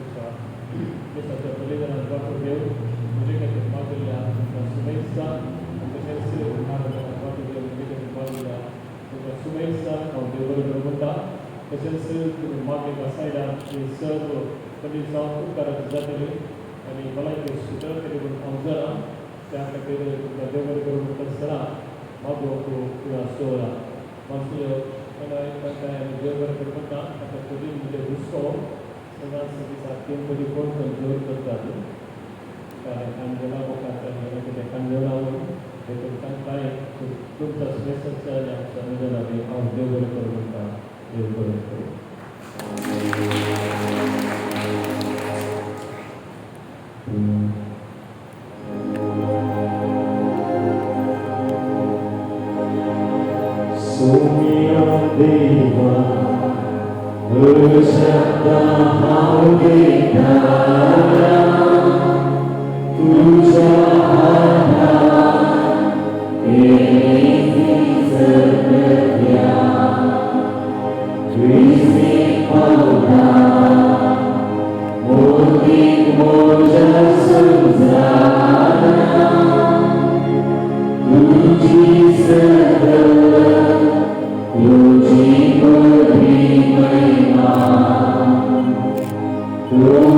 This is the believer and God of you. Music at the Magdalena, the Sumaisa, and the Chelsea, and God of you, music at the Magdalena, the Sumaisa, of the Urubunda, the Chelsea, the Magdalena side, the serve, the Nizam, Karazatari, and the Malay Sudan, the Onzara, the Urubunda Sara, Mago to Astora. Once you and I am the Urubunda, and the Pudding with the Russo. Dengan sebesar pun menjur terjadi. Karena jala bukan kerana kita jala itu kan baik untuk sebesar yang sebenarnya di audio berperlukan berperlu. Sumia Deva bersabda Haudikara Tujahana ini sepertinya Kristi Pauda Mudik moja senzana Tuji segera Tuji beriman Amen.